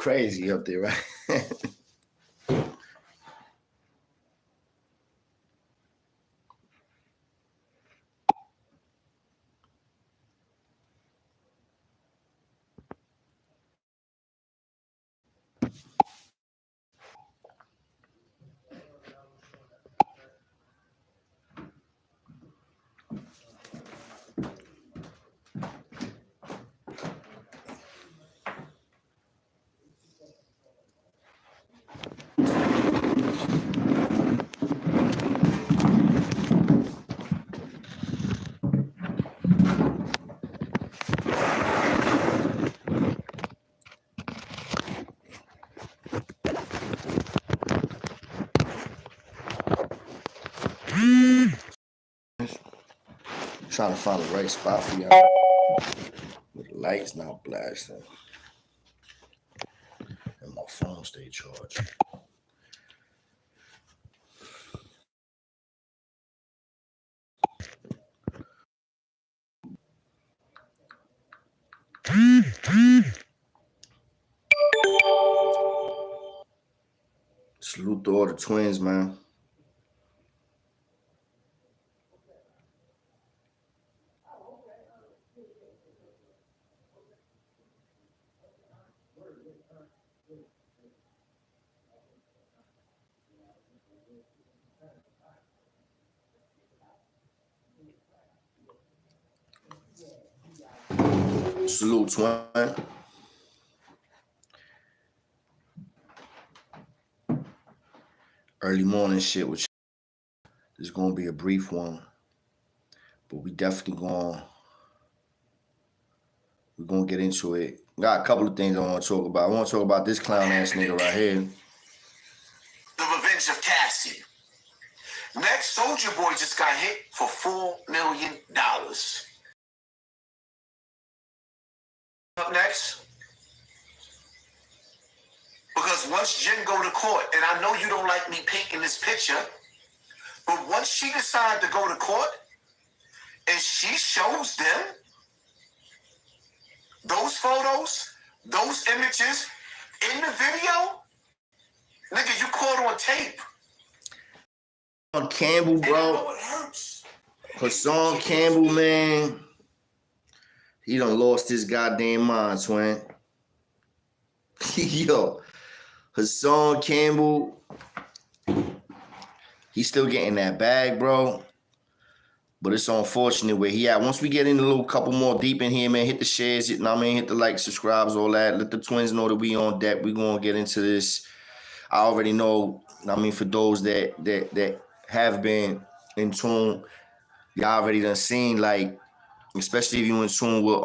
crazy up there, right? Trying to find the right spot for y'all. With the lights not blasting. And my phone stay charged. Salute to all the twins, man. Salute, twin. Early morning shit, which is going to be a brief one. But we definitely we're going to get into it. Got a couple of things I want to talk about. I want to talk about this clown ass nigga right here. The Revenge of Cassie. Next, Soulja Boy just got hit for $4 million. Up next, because once Jen go to court, and I know you don't like me painting this picture, but once she decides to go to court and she shows them those photos, those images in the video, nigga, you caught on tape. On Campbell, bro. And I know it hurts. Hassan Campbell, man. He done lost his goddamn mind, twin. Yo, Hassan Campbell, he's still getting that bag, bro. But it's unfortunate where he at. Once we get in a little couple more deep in here, man, hit the shares, hit the like, subscribes, all that. Let the twins know that we on deck. We gonna get into this. I already know, for those that have been in tune, y'all already done seen, like, especially if you in tune with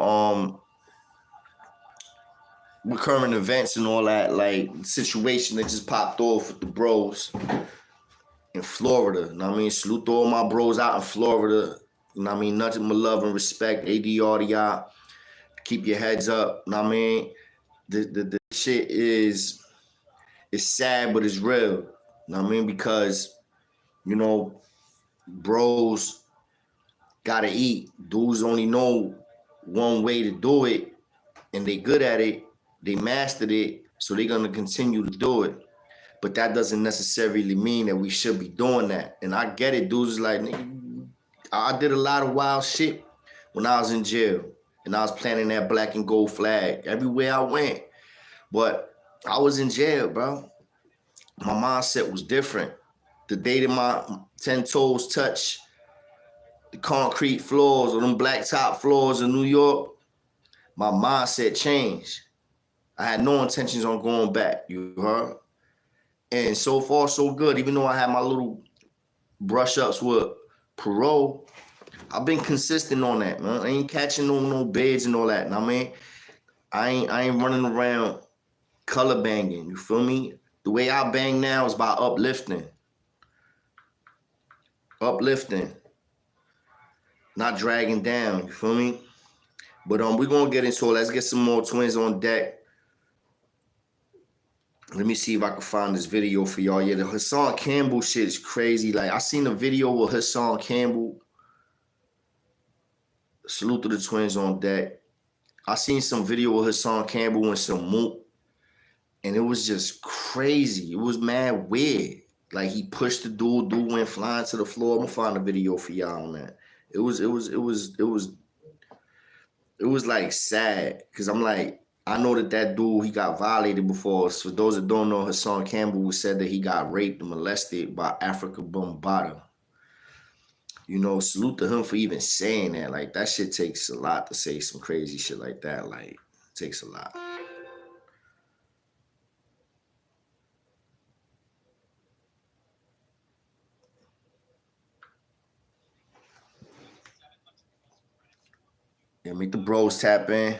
current events and all that, like, situation that just popped off with the bros in Florida. Salute to all my bros out in Florida. Nothing but love and respect. ADR to y'all. Keep your heads up. The shit is sad, but it's real. Because, bros gotta eat. Dudes only know one way to do it, and they good at it. They mastered it, so they're gonna continue to do it. But that doesn't necessarily mean that we should be doing that. And I get it, dudes like, I did a lot of wild shit when I was in jail, and I was planting that black and gold flag everywhere I went. But I was in jail, bro. My mindset was different. The day that my 10 toes touch the concrete floors or them blacktop floors in New York, my mindset changed. I had no intentions on going back, you heard? And so far, so good. Even though I had my little brush-ups with parole, I've been consistent on that, man. I ain't catching no beds and all that. I ain't running around color banging, you feel me? The way I bang now is by uplifting. Not dragging down, you feel me? But we're gonna get into it. Let's get some more twins on deck. Let me see if I can find this video for y'all. Yeah, the Hassan Campbell shit is crazy. Like, I seen a video with Hassan Campbell. Salute to the twins on deck. I seen some video with Hassan Campbell and some Mook. and it was just crazy. It was mad weird. Like he pushed the dude went flying to the floor. I'm gonna find a video for y'all on that. It was like sad because I'm like, I know that dude, he got violated before. So for those that don't know, Hassan Campbell said that he got raped and molested by Africa Bombata. You know, salute to him for even saying that. Like that shit takes a lot to say some crazy shit like that. Like it takes a lot. Yeah, make the bros tap in.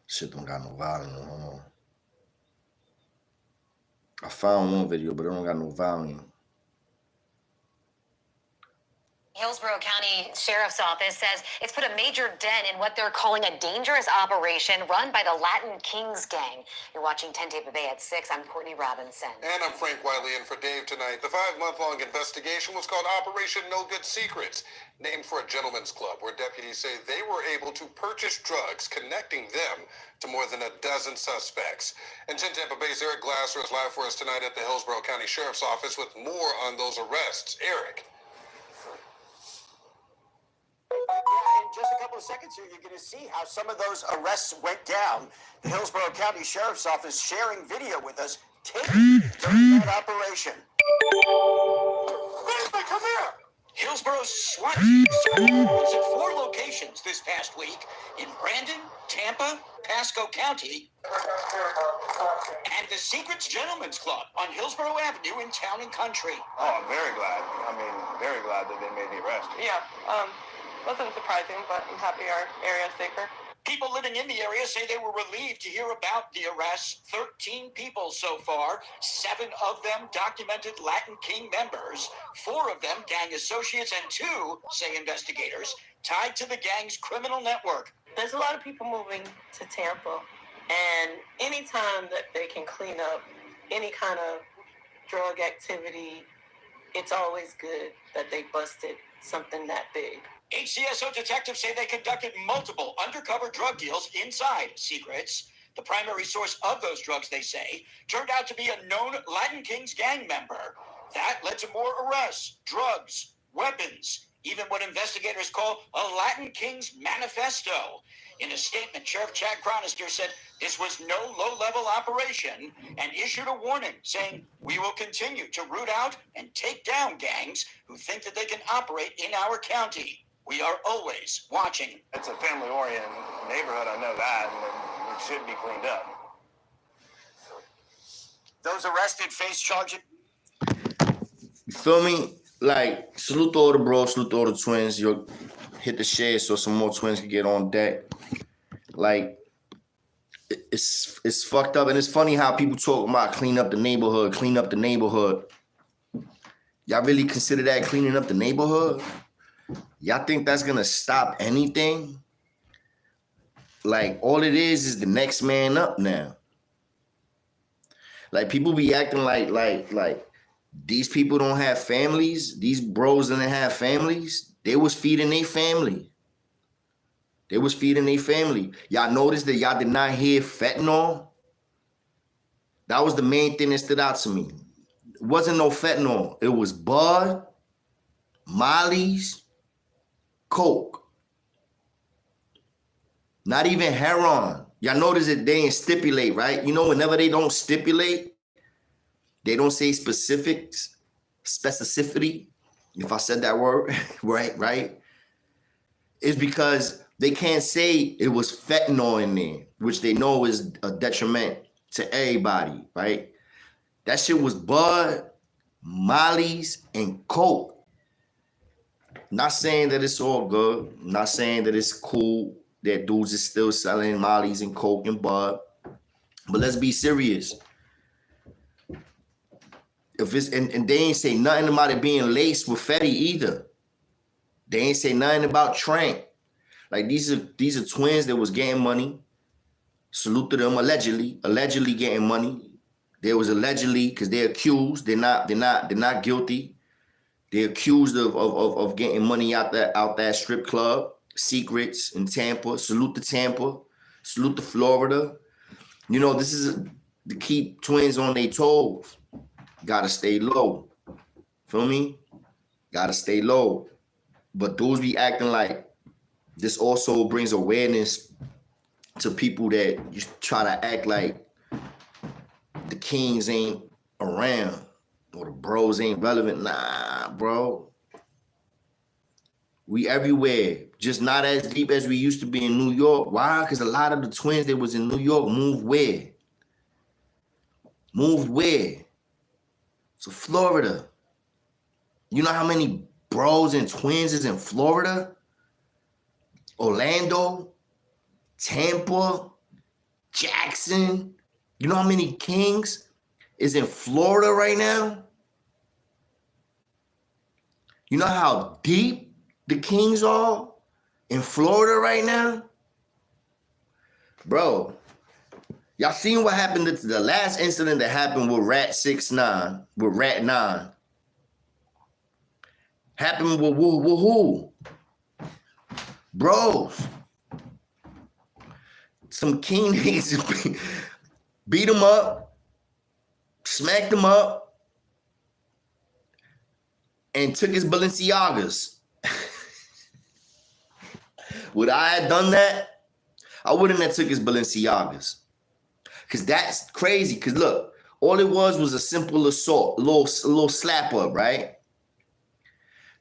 Shit don't got no volume. Hold on. I found one video, but it don't got no volume. Hillsborough County Sheriff's Office says it's put a major dent in what they're calling a dangerous operation run by the Latin Kings gang. You're watching 10 Tampa Bay at 6. I'm Courtney Robinson. And I'm Frank Wiley in for Dave tonight. The 5-month-long investigation was called Operation No Good Secrets, named for a gentleman's club where deputies say they were able to purchase drugs connecting them to more than a dozen suspects. And 10 Tampa Bay's Eric Glasser is live for us tonight at the Hillsborough County Sheriff's Office with more on those arrests. Eric. Yeah, in just a couple of seconds here, you're going to see how some of those arrests went down. The Hillsborough County Sheriff's Office sharing video with us taking during that operation. Come here! Hillsborough's SWAT team was at 4 locations this past week in Brandon, Tampa, Pasco County, and the Secrets Gentlemen's Club on Hillsborough Avenue in Town and Country. Oh, I'm very glad. I mean, very glad that they made the arrest. Yeah, wasn't surprising, but I'm happy our area is safer. People living in the area say they were relieved to hear about the arrests. 13 people so far, 7 of them documented Latin King members, 4 of them gang associates, and 2, say investigators, tied to the gang's criminal network. There's a lot of people moving to Tampa, and anytime that they can clean up any kind of drug activity, it's always good that they busted something that big. HCSO detectives say they conducted multiple undercover drug deals inside Secrets. The primary source of those drugs, they say, turned out to be a known Latin Kings gang member. That led to more arrests, drugs, weapons, even what investigators call a Latin Kings manifesto. In a statement, Sheriff Chad Chronister said this was no low-level operation and issued a warning saying, "We will continue to root out and take down gangs who think that they can operate in our county. We are always watching." It's a family-oriented neighborhood, I know that, and it should be cleaned up. Those arrested face charges. You feel me? Like, salute to all the bros, salute to all the twins. You'll hit the share so some more twins can get on deck. Like, it's fucked up. And it's funny how people talk about clean up the neighborhood, clean up the neighborhood. Y'all really consider that cleaning up the neighborhood? Y'all think that's gonna stop anything? Like, all it is the next man up now. Like, people be acting like these people don't have families. These bros didn't have families. They was feeding their family. They was feeding their family. Y'all noticed that y'all did not hear fentanyl? That was the main thing that stood out to me. It wasn't no fentanyl. It was bud, mollies, coke. Not even heroin. Y'all notice that they didn't stipulate, right? You know, whenever they don't stipulate, they don't say specificity, if I said that word, right? It's because they can't say it was fentanyl in there, which they know is a detriment to everybody, right? That shit was bud, mollies, and coke. Not saying that it's all good. Not saying that it's cool that dudes is still selling mollies and coke and bud. But let's be serious. If it's and they ain't say nothing about it being laced with Fetty either. They ain't say nothing about Trank. Like these are twins that was getting money. Salute to them allegedly getting money. There was allegedly because they're accused. They're not guilty. They're accused of getting money out that strip club, secrets in Tampa. Salute to Tampa. Salute to Florida. You know, this is to keep twins on their toes. Gotta stay low. Feel me? Gotta stay low. But dudes be acting like this also brings awareness to people that you try to act like the kings ain't around or the bros ain't relevant. Nah, bro. We everywhere, just not as deep as we used to be in New York. Why? Because a lot of the twins that was in New York moved where? Moved where? So Florida. You know how many bros and twins is in Florida? Orlando, Tampa, Jackson. You know how many kings is in Florida right now? You know how deep the kings are in Florida right now? Bro, y'all seen what happened to the last incident that happened with Rat 9? Happened with who? Bros. Some king niggas beat him up, smacked him up, and took his Balenciagas. Would I have done that? I wouldn't have took his Balenciagas. Because that's crazy. Because look, all it was a simple assault, a little slap up, right?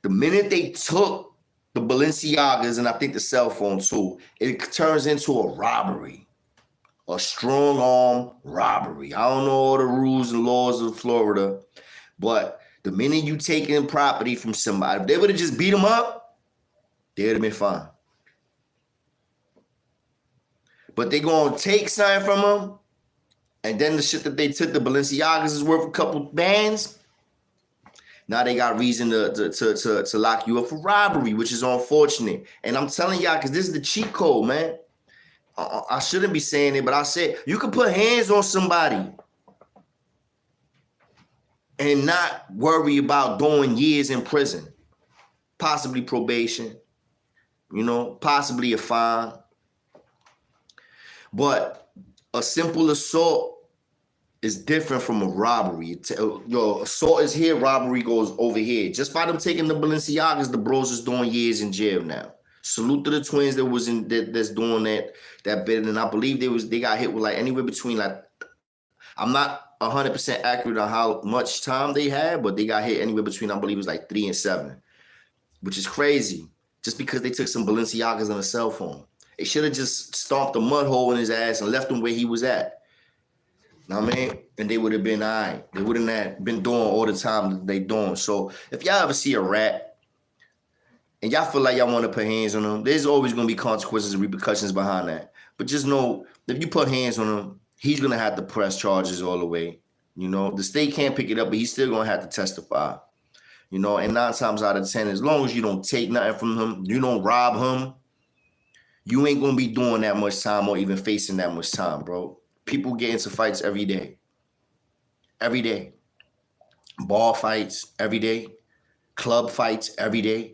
The minute they took the Balenciagas, and I think the cell phone too, it turns into a robbery. A strong arm robbery. I don't know all the rules and laws of Florida, but the minute you taking property from somebody, if they would have just beat them up, they would have been fine. But they gonna take something from them, and then the shit that they took, the Balenciagas, is worth a couple bands. Now they got reason to lock you up for robbery, which is unfortunate. And I'm telling y'all, because this is the cheat code, man. I shouldn't be saying it, but I said you can put hands on somebody and not worry about doing years in prison, possibly probation, possibly a fine. But a simple assault is different from a robbery. Assault is here, robbery goes over here. Just by them taking the Balenciagas, the bros is doing years in jail now. Salute to the twins that's doing that bit, and I believe they got hit with like anywhere between I'm not 100% accurate on how much time they had, but they got hit anywhere between, I believe it was like 3 and 7, which is crazy. Just because they took some Balenciagas on a cell phone, they should have just stomped a mud hole in his ass and left him where he was at. Know what I mean? And they would have been all right. They wouldn't have been doing all the time that they doing. So if y'all ever see a rat and y'all feel like y'all want to put hands on them, there's always going to be consequences and repercussions behind that. But just know, if you put hands on him, he's going to have to press charges all the way. The state can't pick it up, but he's still going to have to testify. And 9 times out of 10, as long as you don't take nothing from him, you don't rob him, you ain't going to be doing that much time or even facing that much time, bro. People get into fights every day. Every day. Ball fights every day. Club fights every day.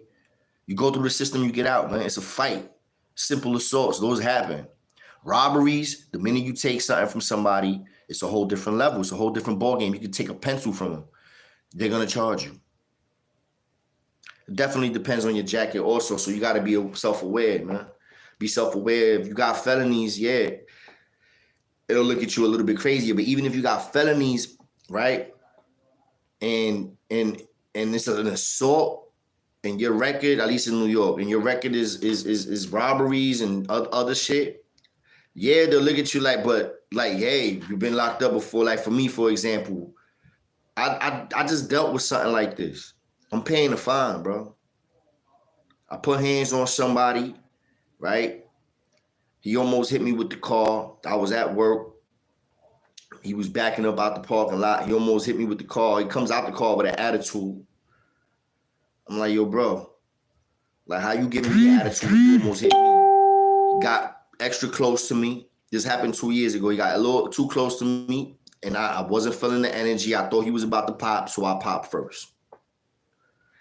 You go through the system, you get out, man. It's a fight. Simple assaults, those happen. Robberies, the minute you take something from somebody, it's a whole different level. It's a whole different ballgame. You can take a pencil from them. They're going to charge you. It definitely depends on your jacket also, so you got to be self-aware, man. Be self-aware. If you got felonies, yeah, it'll look at you a little bit crazier. But even if you got felonies, right, and it's an assault, and your record, at least in New York, and your record is robberies and other shit, yeah, they'll look at you hey, you've been locked up before. Like for me, for example, I just dealt with something like this. I'm paying a fine, bro. I put hands on somebody, right? He almost hit me with the car. I was at work. He was backing up out the parking lot. He almost hit me with the car. He comes out the car with an attitude. I'm like, yo, bro, like how you giving me attitude? You almost hit me. Got extra close to me. This happened 2 years ago. He got a little too close to me, and I wasn't feeling the energy. I thought he was about to pop, so I popped first.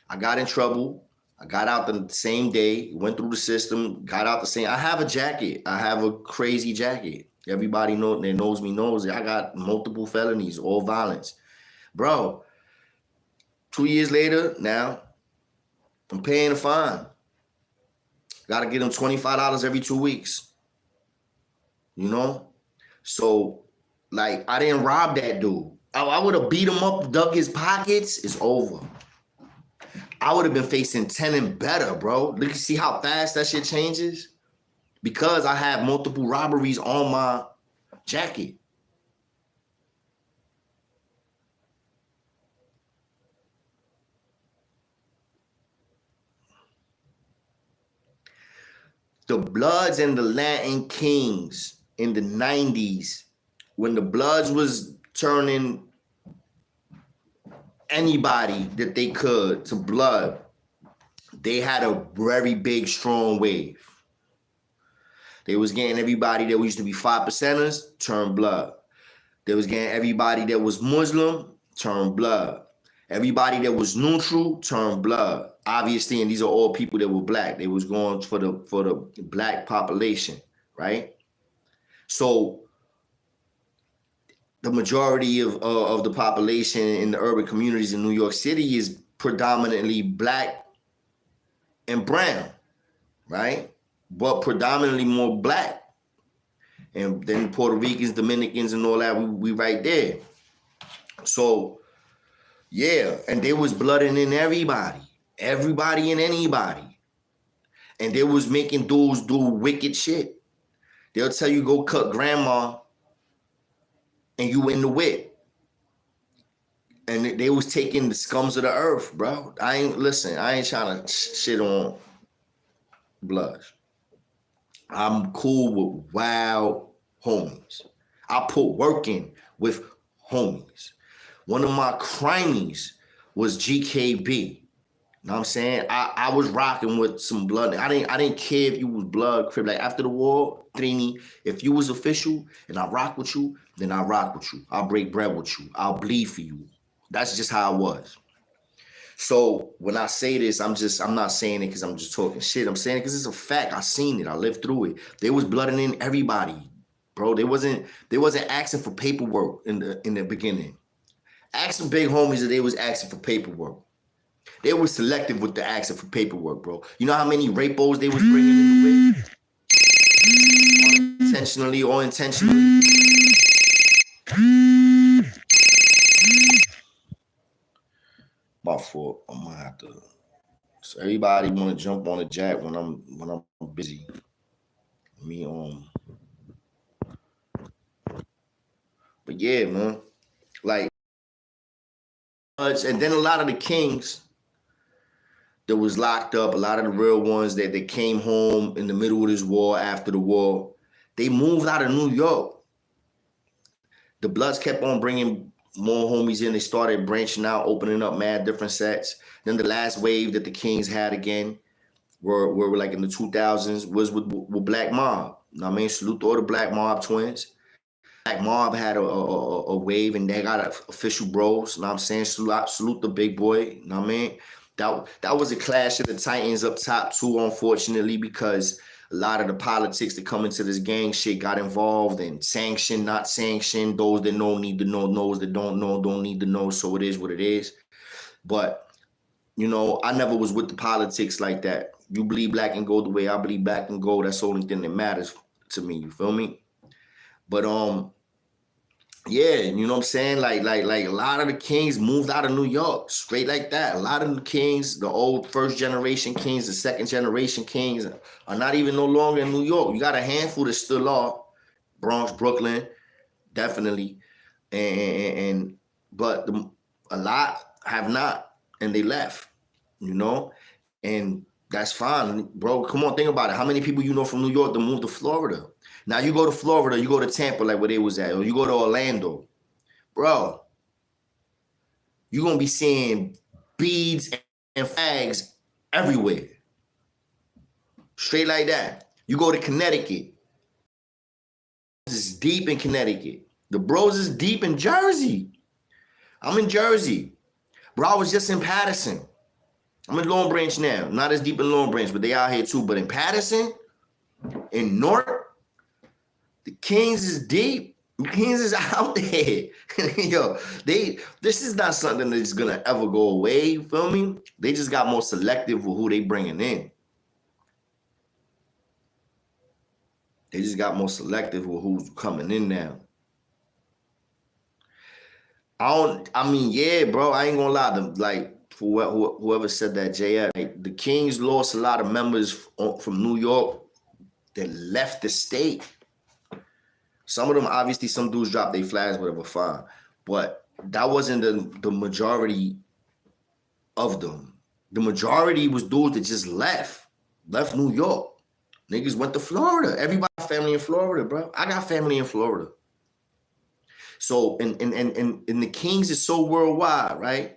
I got in trouble. I got out the same day, went through the system, got out the same. I have a jacket. I have a crazy jacket. Everybody that knows me knows it. I got multiple felonies, all violence. Bro, 2 years later, now I'm paying a fine. Got to get them $25 every 2 weeks. You know? So, like, I didn't rob that dude. I would have beat him up, dug his pockets. It's over. I would have been facing 10 and better, bro. Look, see how fast that shit changes? Because I have multiple robberies on my jacket. The Bloods and the Latin Kings in the 90s, when the Bloods was turning anybody that they could to blood, they had a very big, strong wave. They was getting everybody that used to be 5%ers turn blood. They was getting everybody that was Muslim turn blood. Everybody that was neutral turn blood. Obviously, and these are all people that were black. They was going for the black population, right? So the majority of the population in the urban communities in New York City is predominantly black and brown, right? But predominantly more black. And then Puerto Ricans, Dominicans, and all that, we right there. So, yeah, and they was blooding in everybody and anybody. And they was making dudes do wicked shit. They'll tell you go cut grandma and you in the whip. And they was taking the scums of the earth, bro. I ain't trying to shit on Bloods. I'm cool with wild homies. I put work in with homies. One of my crimies was GKB. You know what I'm saying? I was rocking with some blood. I didn't care if you was blood, crib. Like after the war, Trini, if you was official and I rock with you, then I rock with you. I'll break bread with you. I'll bleed for you. That's just how I was. So when I say this, I'm not saying it because I'm just talking shit. I'm saying it because it's a fact. I seen it. I lived through it. They was blooding in everybody, bro. They wasn't asking for paperwork in the beginning. Ask some big homies that they was asking for paperwork. They were selective with the asking for paperwork, bro. You know how many rapos they was bringing in the whip? Unintentionally or intentionally. My fault. I'm gonna have to. So everybody want to jump on the jack when I'm busy. But yeah, man. Like, and then a lot of the kings that was locked up, a lot of the real ones that came home in the middle of this war, after the war, they moved out of New York. The Bloods kept on bringing more homies in. They started branching out, opening up mad different sets. Then the last wave that the Kings had again were like in the 2000s was with Black Mob. You know what I mean? Salute to all the Black Mob twins. Black Mob had a wave and they got official bros. You know what I'm saying? Salute the big boy. You know what I mean? That was a clash of the Titans up top too, unfortunately, because a lot of the politics that come into this gang shit got involved and sanctioned, not sanctioned. Those that know need to know, those that don't know don't need to know. So it is what it is. But, you know, I never was with the politics like that. You bleed black and gold the way I bleed black and gold. That's the only thing that matters to me. You feel me? But yeah, you know what I'm saying? Like a lot of the kings moved out of New York, straight like that. A lot of the kings, the old first generation kings, the second generation kings, are not even no longer in New York. You got a handful that still are, Bronx, Brooklyn, definitely, but a lot have not, and they left, you know, and that's fine, bro. Come on, think about it. How many people you know from New York that moved to Florida? Now you go to Florida, you go to Tampa, like where they was at, or you go to Orlando, bro. You're gonna be seeing beads and flags everywhere, straight like that. You go to Connecticut, it's deep in Connecticut. The bros is deep in Jersey. I'm in Jersey, bro. I was just in Patterson. I'm in Long Branch now. Not as deep in Long Branch, but they out here too. But in Patterson, in North, the Kings is deep. The Kings is out there. Yo, this is not something that's gonna ever go away. You feel me? They just got more selective with who they bringing in. They just got more selective with who's coming in now. Yeah, bro. I ain't gonna lie. For whoever said that, JF, like, the Kings lost a lot of members from New York that left the state. Some of them, obviously, some dudes dropped their flags, whatever, fine. But that wasn't the majority of them. The majority was dudes that just left New York. Niggas went to Florida. Everybody got family in Florida, bro. I got family in Florida. So, and the Kings is so worldwide, right?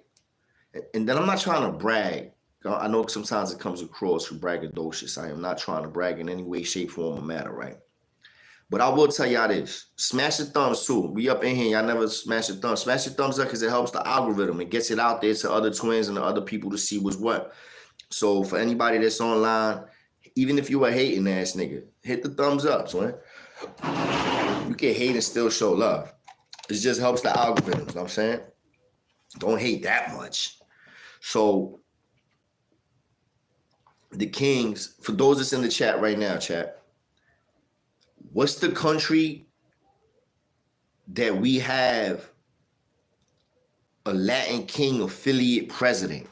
And then I'm not trying to brag. I know sometimes it comes across for braggadocious. I am not trying to brag in any way, shape, form, or matter, right? But I will tell y'all this. Smash the thumbs too. We up in here. Y'all never smash the thumbs. Smash the thumbs up because it helps the algorithm. It gets it out there to other twins and the other people to see what's what. So for anybody that's online, even if you a hating ass nigga, hit the thumbs up, son. You can hate and still show love. It just helps the algorithm, you know what I'm saying? Don't hate that much. So the Kings, for those that's in the chat right now, chat, what's the country that we have a Latin King affiliate president?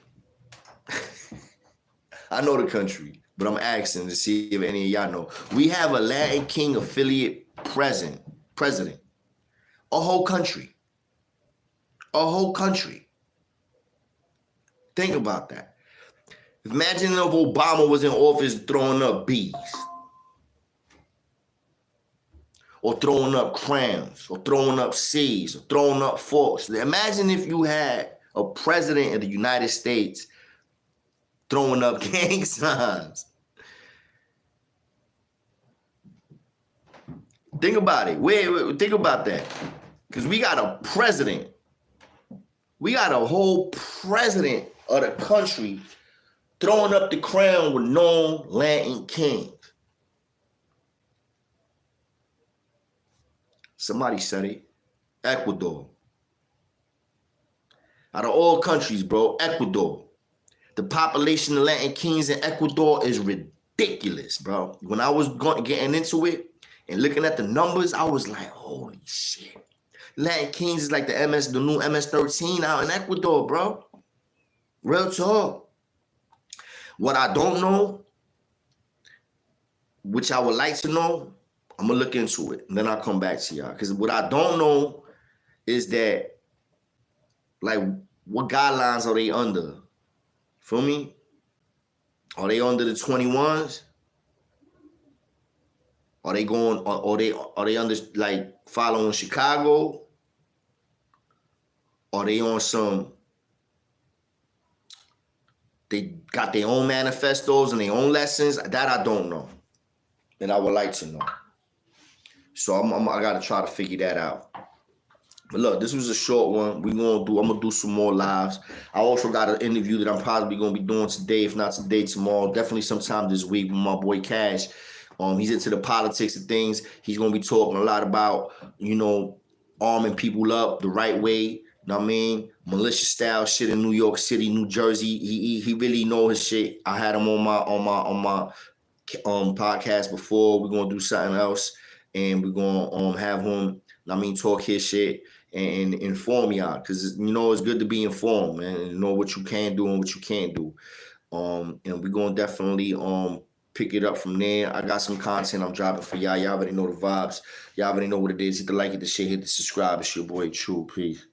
I know the country, but I'm asking to see if any of y'all know. We have a Latin King affiliate president. A whole country. A whole country. Think about that. Imagine if Obama was in office throwing up bees. Or throwing up crowns, or throwing up C's, or throwing up forks. Imagine if you had a president of the United States throwing up gang signs. Think about it. Wait, think about that. Because we got a president. We got a whole president of the country throwing up the crown with known Latin kings. Somebody said it. Ecuador. Out of all countries, bro, Ecuador. The population of Latin kings in Ecuador is ridiculous, bro. When I was getting into it and looking at the numbers, I was like, holy shit. Latin kings is like the new MS-13 out in Ecuador, bro. Real talk. What I don't know, which I would like to know, I'm going to look into it, and then I'll come back to y'all. Because what I don't know is that, like, what guidelines are they under? Feel me? Are they under the 21s? Are they going, are they under, like, following Chicago? Are they on some, they got their own manifestos and their own lessons? That I don't know. And I would like to know. So I gotta try to figure that out. But look, this was a short one. I'm gonna do some more lives. I also got an interview that I'm probably gonna be doing today, if not today, tomorrow. Definitely sometime this week with my boy Cash. He's into the politics of things. He's gonna be talking a lot about, arming people up the right way. You know what I mean? Militia style shit in New York City, New Jersey. He really know his shit. I had him on my podcast before. We're gonna do something else. And we're going to have him, talk his shit and inform y'all. Because, it's good to be informed, man, and know what you can do and what you can't do. And we're going to definitely pick it up from there. I got some content I'm dropping for y'all. Y'all already know the vibes. Y'all already know what it is. Hit the like, hit the share, hit the subscribe. It's your boy, True. Peace.